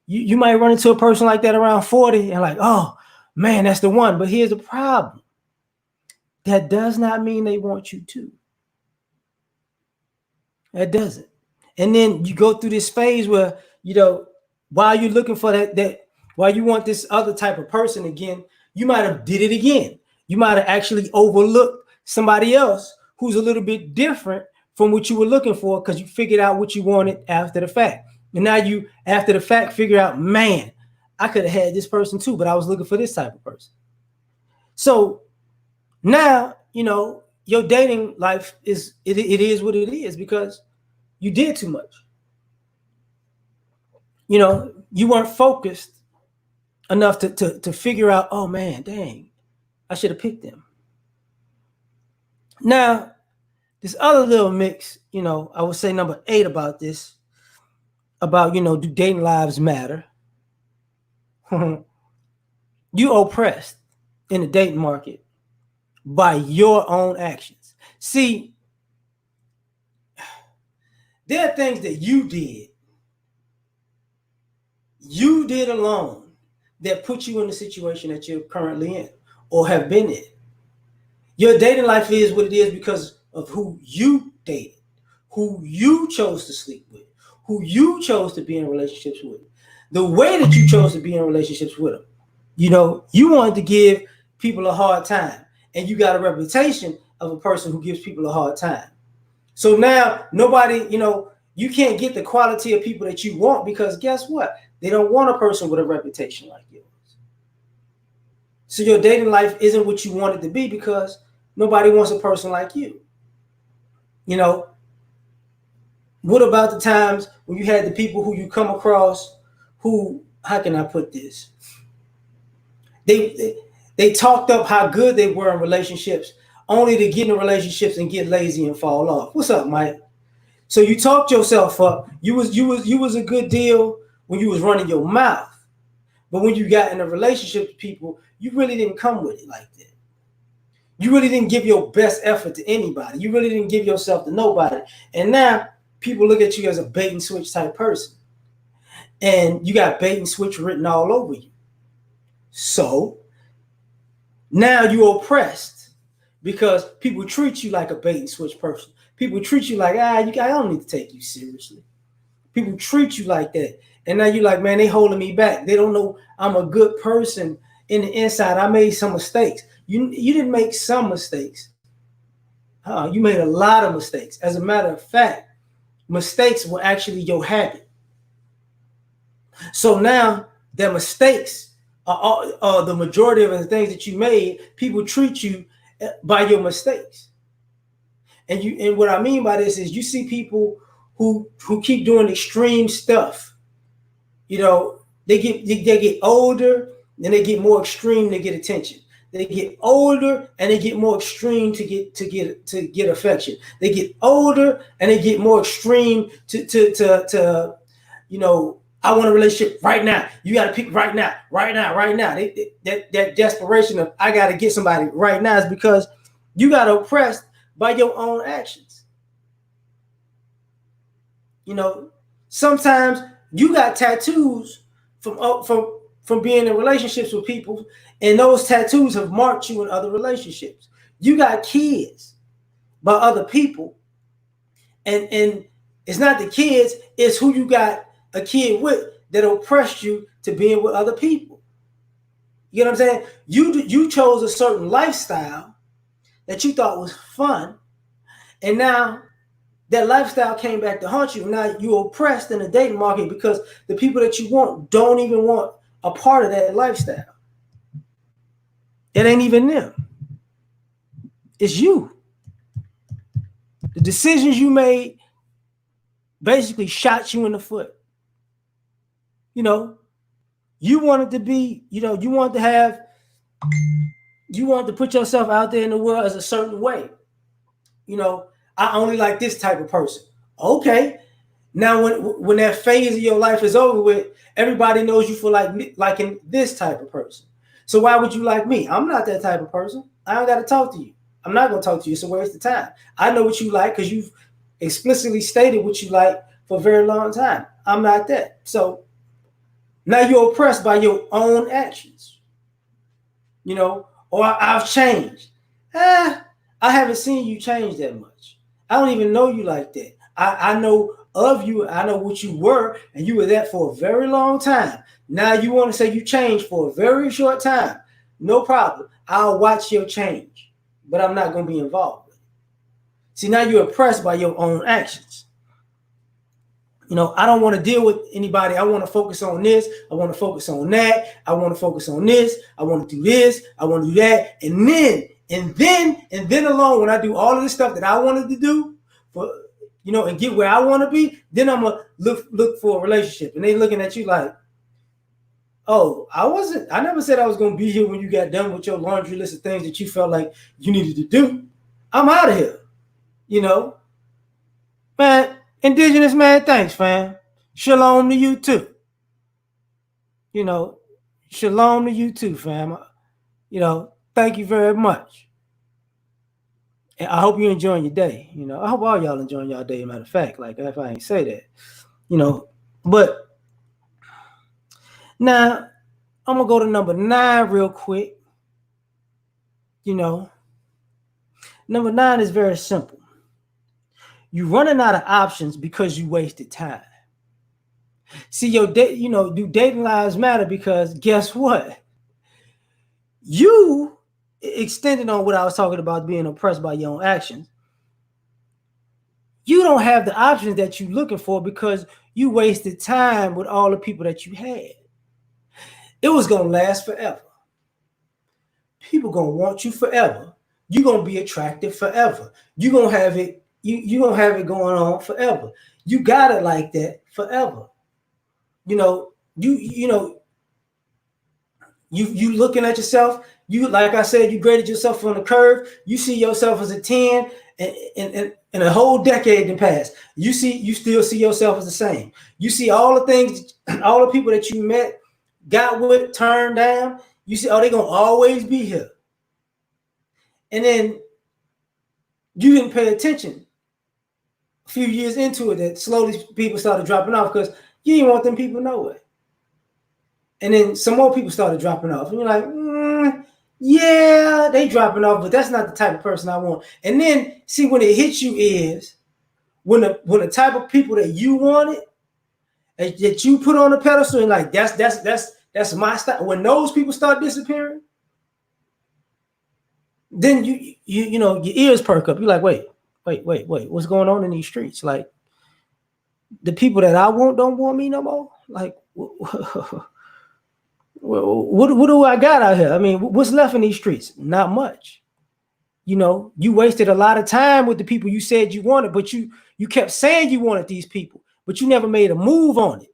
You might run into a person like that around 40 and like, oh man, that's the one. But here's the problem. That does not mean they want you to. That doesn't. And then you go through this phase where, while you're looking for that while you want this other type of person again, you might have did it again. You might have actually overlooked somebody else who's a little bit different from what you were looking for because you figured out what you wanted after the fact. And now you, after the fact, figure out, man, I could have had this person too, but I was looking for this type of person. So now, your dating life is what it is because you did too much. You weren't focused enough to figure out, oh man, dang, I should have picked them. Now, this other little mix, I would say number 8 about this, about, do dating lives matter? You oppressed in the dating market by your own actions. See, there are things that you did alone that put you in the situation that you're currently in or have been in. Your dating life is what it is because of who you dated, who you chose to sleep with, who you chose to be in relationships with, the way that you chose to be in relationships with them. You wanted to give people a hard time, and you got a reputation of a person who gives people a hard time. So now nobody, you can't get the quality of people that you want because guess what? They don't want a person with a reputation like yours. So your dating life isn't what you want it to be because nobody wants a person like you. You know, what about the times when you had the people who you come across who, how can I put this? They they, they talked up how good they were in relationships, only to get in relationships and get lazy and fall off. What's up, Mike? So you talked yourself up. You was a good deal when you was running your mouth, but when you got in a relationship with people, you really didn't come with it like that. You really didn't give your best effort to anybody. You really didn't give yourself to nobody. And now people look at you as a bait and switch type person. And you got bait and switch written all over you. So now you're oppressed because people treat you like a bait and switch person. People treat you like, I don't need to take you seriously. People treat you like that. And now you're like, man, they holding me back. They don't know I'm a good person in the inside. I made some mistakes. You didn't make some mistakes. You made a lot of mistakes. As a matter of fact, mistakes were actually your habit. So now the mistakes are the majority of the things that you made. People treat you by your mistakes. And what I mean by this is you see people who keep doing extreme stuff. They get older, then they get more extreme to get attention. They get older and they get more extreme to get affection. They get older and they get more extreme to I want a relationship right now. You got to pick right now, right now, right now. That desperation of I got to get somebody right now is because you got oppressed by your own actions. Sometimes you got tattoos from being in relationships with people, and those tattoos have marked you in other relationships. You got kids by other people, and it's not the kids, it's who you got a kid with that oppressed you to being with other people. You know what I'm saying? You chose a certain lifestyle that you thought was fun, and now that lifestyle came back to haunt you. Now you're oppressed in the dating market because the people that you want don't even want a part of that lifestyle. It ain't even them. It's you. The decisions you made basically shot you in the foot. You know, you wanted to be, you wanted to put yourself out there in the world as a certain way. I only like this type of person. Okay. Now, when that phase of your life is over with, everybody knows you for liking this type of person. So why would you like me? I'm not that type of person. I don't got to talk to you. I'm not going to talk to you. It's a waste of time. I know what you like because you've explicitly stated what you like for a very long time. I'm not that. So now you're oppressed by your own actions. Or I've changed. I haven't seen you change that much. I don't even know you like that. I know of you. I know what you were, and you were that for a very long time. Now you want to say you changed for a very short time. No problem. I'll watch your change, but I'm not going to be involved with it. See, now you're oppressed by your own actions. I don't want to deal with anybody. I want to focus on this. I want to focus on that. I want to focus on this. I want to do this. I want to do that. And then alone, when I do all of this stuff that I wanted to do and get where I want to be, then I'm gonna look for a relationship. And they looking at you like, oh, I never said I was gonna be here when you got done with your laundry list of things that you felt like you needed to do. I'm out of here. Man, Indigenous man, thanks, fam. Shalom to you too. Shalom to you too, fam. Thank you very much. And I hope you're enjoying your day. I hope all y'all enjoying y'all day. Matter of fact, like if I ain't say that, but now I'm gonna go to number 9 real quick. Number 9 is very simple. You're running out of options because you wasted time. See, do dating lives matter? Because guess what? You extending on what I was talking about, being oppressed by your own actions. You don't have the options that you're looking for because you wasted time with all the people that you had. It was gonna last forever. People gonna want you forever. You're gonna be attractive forever. You're gonna have it. You gonna have it going on forever. You got it like that forever. You know. You looking at yourself. You, like I said, you graded yourself on the curve. You see yourself as a 10, and a whole decade in past. You still see yourself as the same. You see all the things, all the people that you met, got with, turned down. You see, oh, they're gonna always be here. And then you didn't pay attention a few years into it that slowly people started dropping off because you didn't want them people nowhere. And then some more people started dropping off. And you're like, yeah, they dropping off, but that's not the type of person I want. And then see, when it hits you is when the type of people that you wanted, that you put on the pedestal, and like that's my style. When those people start disappearing, then you know your ears perk up. You're like, wait, what's going on in these streets? Like, the people that I want don't want me no more. Like, what do I got out here? I mean, what's left in these streets? Not much. You know, you wasted a lot of time with the people you said you wanted, but you kept saying you wanted these people, but you never made a move on it.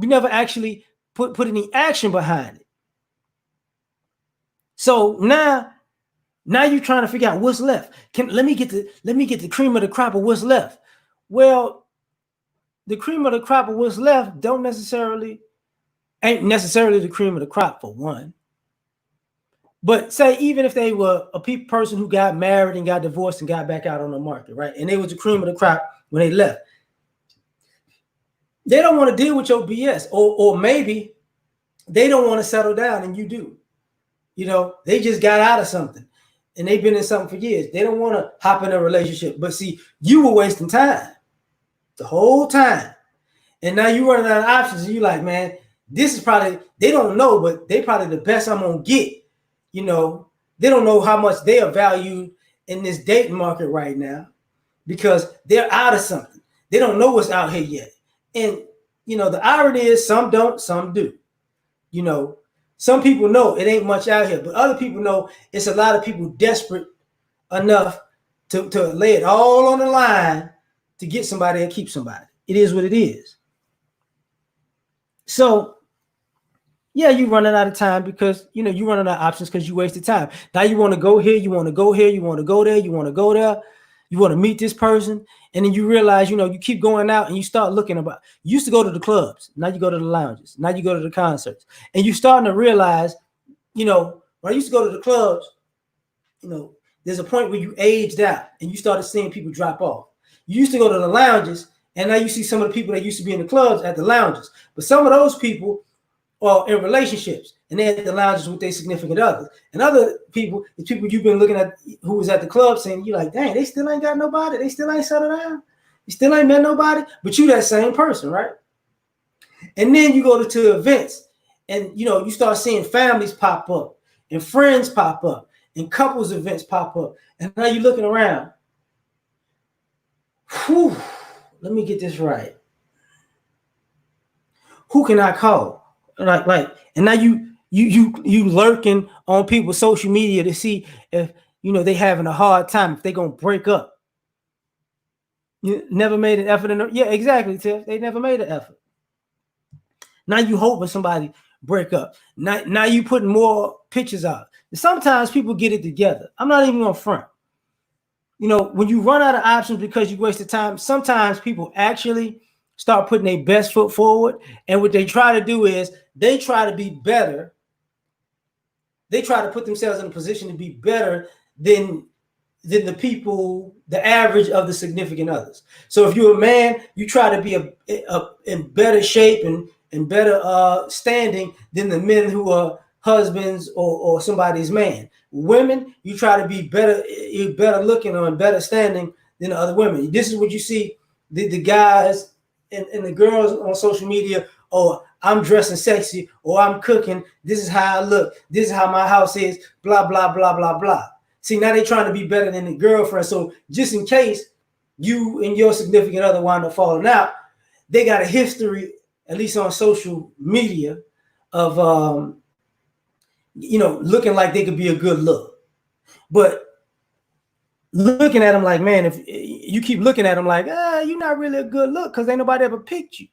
You never actually put any action behind it. So now you're trying to figure out what's left. Let me get the cream of the crop of what's left. Well, the cream of the crop of what's left ain't necessarily the cream of the crop, for one. But say even if they were a person who got married and got divorced and got back out on the market, right? And they was the cream of the crop when they left. They don't want to deal with your BS, or maybe they don't want to settle down and you do. You know, they just got out of something and they've been in something for years. They don't want to hop in a relationship. But see, you were wasting time the whole time. And now you're running out of options and you're like, man, this is probably, they don't know, but they probably the best I'm going to get. You know, they don't know how much they are valued in this dating market right now because they're out of something. They don't know what's out here yet. And, you know, the irony is some don't, some do. You know, some people know it ain't much out here, but other people know it's a lot of people desperate enough to lay it all on the line to get somebody and keep somebody. It is what it is. So, yeah, you're running out of time because, you know, you're running out of options because you wasted time. Now you want to go here, you want to go here, you want to go there, you want to go there, you want to meet this person. And then you realize, you know, you keep going out and you start looking about, you used to go to the clubs. Now you go to the lounges. Now you go to the concerts. And you're starting to realize, you know, when I used to go to the clubs, you know, there's a point where you aged out and you started seeing people drop off. You used to go to the lounges and now you see some of the people that used to be in the clubs at the lounges. But some of those people are in relationships and they're at the lounges with their significant others. And other people, the people you've been looking at who was at the club saying, you're like, dang, they still ain't got nobody. They still ain't settled down. You still ain't met nobody, but you that same person, right? And then you go to events and, you know, you start seeing families pop up and friends pop up and couples events pop up. And now you're looking around. Whew, let me get this right. Who can I call? Like, and now you lurking on people's social media to see if, you know, they having a hard time, if they gonna break up. You never made an effort. Yeah, exactly, Tiff. They never made an effort. Now you hoping somebody break up. Now you putting more pictures out. Sometimes people get it together. I'm not even gonna front. You know, when you run out of options because you wasted time, sometimes people actually start putting their best foot forward. And what they try to do is they try to be better. They try to put themselves in a position to be better than the people, the average of the significant others. So if you're a man, you try to be in better shape and better standing than the men who are husbands or somebody's man. Women, you try to be better, you're better looking or in better standing than the other women. This is what you see the guys and the girls on social media. Oh, I'm dressing sexy, or I'm cooking. This is how I look. This is how my house is. Blah blah blah blah blah. See, now they're trying to be better than the girlfriend. So just in case you and your significant other wind up falling out, they got a history, at least on social media, of looking like they could be a good look. But looking at them like, man, if you keep looking at them like, you're not really a good look because ain't nobody ever picked you.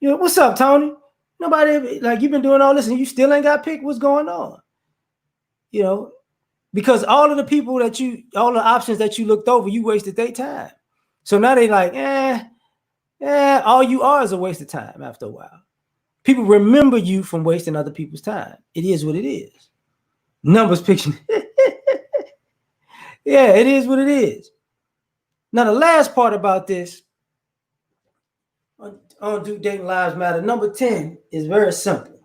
What's up, Tony? Nobody, like, you've been doing all this and you still ain't got picked. What's going on? Because all of the people all the options that you looked over, you wasted their time. So now they like, all you are is a waste of time after a while. People remember you from wasting other people's time. It is what it is. Numbers picture. Yeah, it is what it is. Now, the last part about this on Do Dating Lives Matter, number 10 is very simple.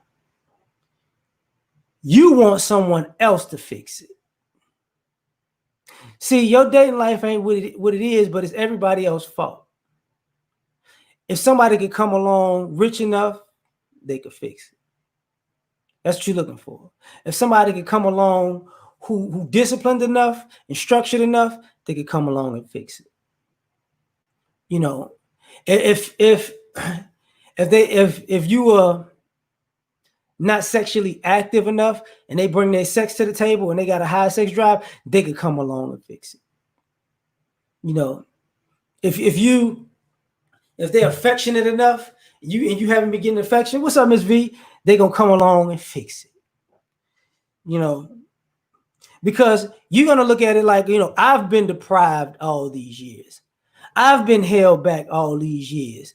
You want someone else to fix it. See, your dating life ain't what it is, but it's everybody else's fault. If somebody could come along rich enough, they could fix it. That's what you're looking for. If somebody could come along who disciplined enough and structured enough, they could come along and fix it. If you are not sexually active enough and they bring their sex to the table and they got a high sex drive, they could come along and fix it. If they're affectionate enough, you haven't been getting affection, what's up, Miss V? They're gonna come along and fix it. Because you're gonna look at it like, I've been deprived all these years. I've been held back all these years.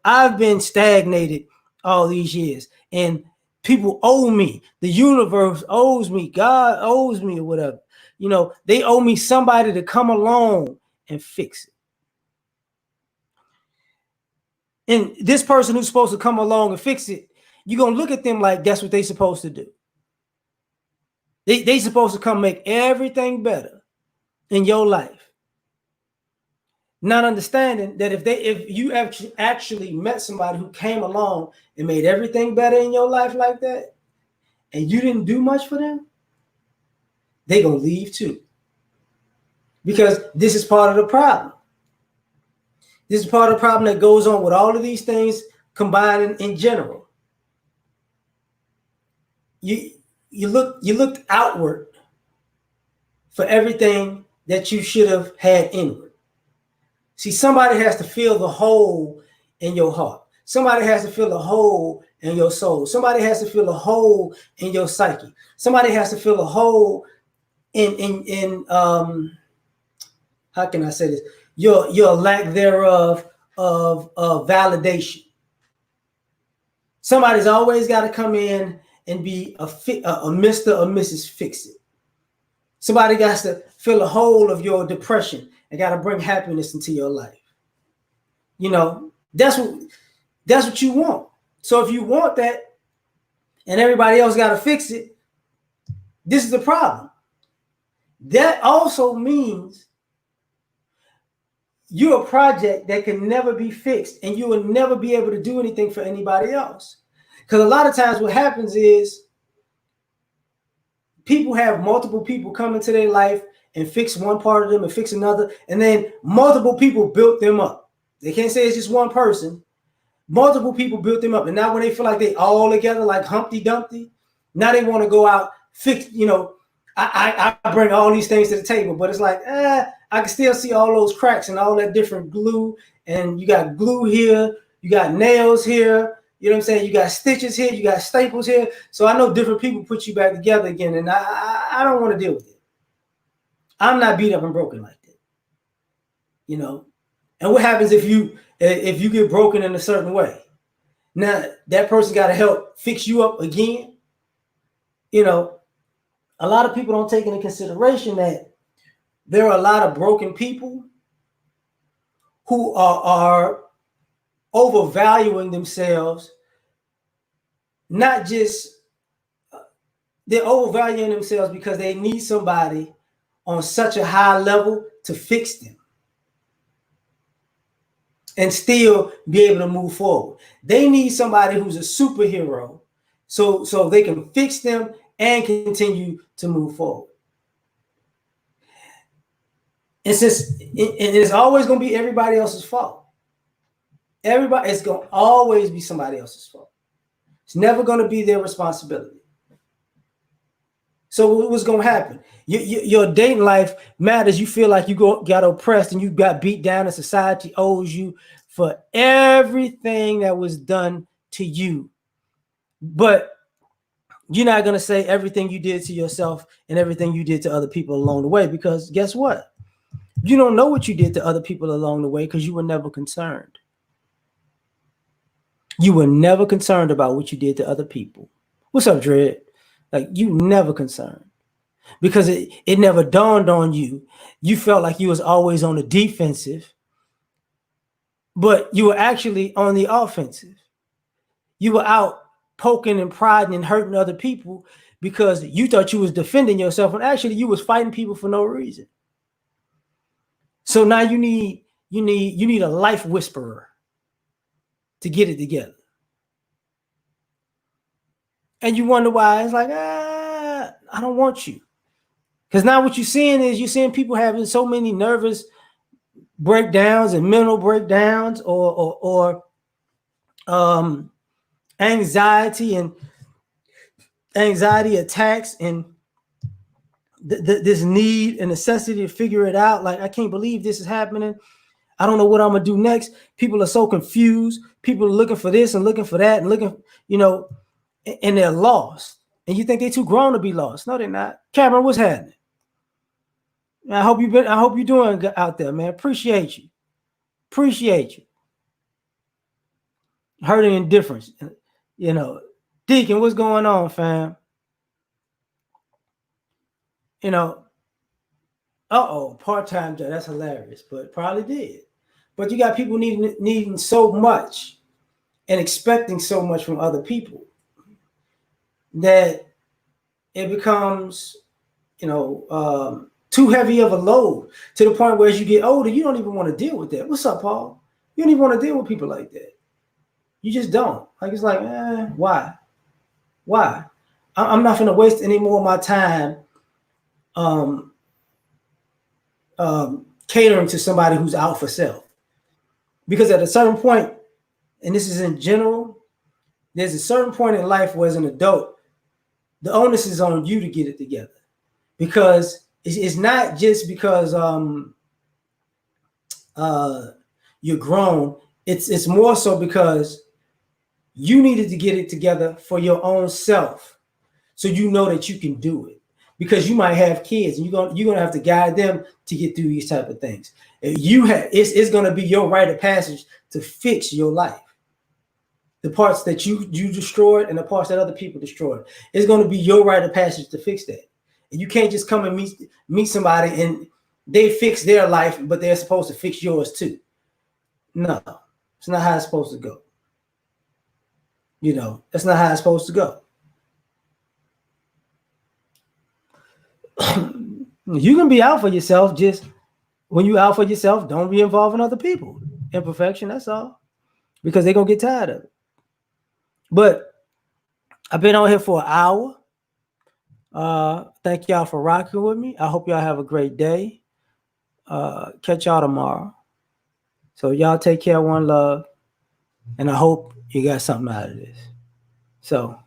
I've been stagnated all these years. And people owe me. The universe owes me. God owes me, or whatever. They owe me somebody to come along and fix it. And this person who's supposed to come along and fix it, you're going to look at them like that's what they're supposed to do. They supposed to come make everything better in your life. Not understanding that if you actually met somebody who came along and made everything better in your life like that, and you didn't do much for them, they're going to leave too. Because this is part of the problem. This is part of the problem that goes on with all of these things combined in general. You looked outward for everything that you should have had inward. See, somebody has to fill the hole in your heart. Somebody has to fill the hole in your soul. Somebody has to fill a hole in your psyche. Somebody has to fill a hole in how can I say this? Your lack thereof of validation. Somebody's always got to come in and be a Mr. or Mrs. Fix It. Somebody got to fill a hole of your depression and got to bring happiness into your life. That's what you want. So if you want that and everybody else got to fix it, this is the problem. That also means you're a project that can never be fixed and you will never be able to do anything for anybody else. Because a lot of times what happens is people have multiple people come into their life and fix one part of them and fix another. And then multiple people built them up. They can't say it's just one person. Multiple people built them up. And now when they feel like they all together like Humpty Dumpty, now they want to go out, fix, I bring all these things to the table, but it's like, I can still see all those cracks and all that different glue. And you got glue here, you got nails here, you know what I'm saying? You got stitches here, you got staples here. So I know different people put you back together again, and I don't want to deal with it. I'm not beat up and broken like that. And what happens if you get broken in a certain way? Now that person got to help fix you up again. A lot of people don't take into consideration that there are a lot of broken people who are overvaluing themselves, not just They're overvaluing themselves because they need somebody on such a high level to fix them and still be able to move forward. They need somebody who's a superhero so they can fix them and continue to move forward. It's always going to be everybody else's fault. It's going to always be somebody else's fault. It's never going to be their responsibility. So what's going to happen? Your dating life matters. You feel like you got oppressed and you got beat down, and society owes you for everything that was done to you. But you're not going to say everything you did to yourself and everything you did to other people along the way, because guess what? You don't know what you did to other people along the way because you were never concerned. You were never concerned about what you did to other people. What's up, Dred? Like, you never concerned because it never dawned on you. You felt like you was always on the defensive, but you were actually on the offensive. You were out poking and prodding and hurting other people because you thought you was defending yourself, and actually you was fighting people for no reason. So now you need a life whisperer to get it together. And you wonder why. It's like, I don't want you. Because now what you're seeing people having so many nervous breakdowns and mental breakdowns or anxiety attacks and this need and necessity to figure it out. Like, I can't believe this is happening. I don't know what I'm going to do next. People are so confused. People are looking for this and looking for that and looking, and they're lost. And you think they're too grown to be lost. No, they're not. Cameron, what's happening? I hope you're doing out there, man. Appreciate you. Hurt and indifference. Deacon, what's going on, fam? Part-time job. That's hilarious, but probably did. But you got people needing so much and expecting so much from other people that it becomes, too heavy of a load to the point where as you get older, you don't even want to deal with that. What's up, Paul? You don't even want to deal with people like that. You just don't. Like, it's like, why? I'm not going to waste any more of my time catering to somebody who's out for self. Because at a certain point, and this is in general, there's a certain point in life where as an adult, the onus is on you to get it together. Because it's not just because you're grown. It's more so because you needed to get it together for your own self, so you know that you can do it. Because you might have kids, and you're gonna have to guide them to get through these type of things. It's gonna be your rite of passage to fix your life. The parts that you destroyed and the parts that other people destroyed. It's gonna be your rite of passage to fix that. And you can't just come and meet somebody and they fix their life, but they're supposed to fix yours too. No, it's not how it's supposed to go. That's not how it's supposed to go. You can be out for yourself. Just when you out for yourself, don't be involving other people. Imperfection, that's all. Because they're going to get tired of it. But I've been on here for an hour. Thank y'all for rocking with me. I hope y'all have a great day. Catch y'all tomorrow. So y'all take care, one love. And I hope you got something out of this. So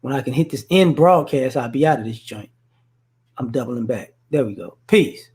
when I can hit this end broadcast, I'll be out of this joint. I'm doubling back. There we go. Peace.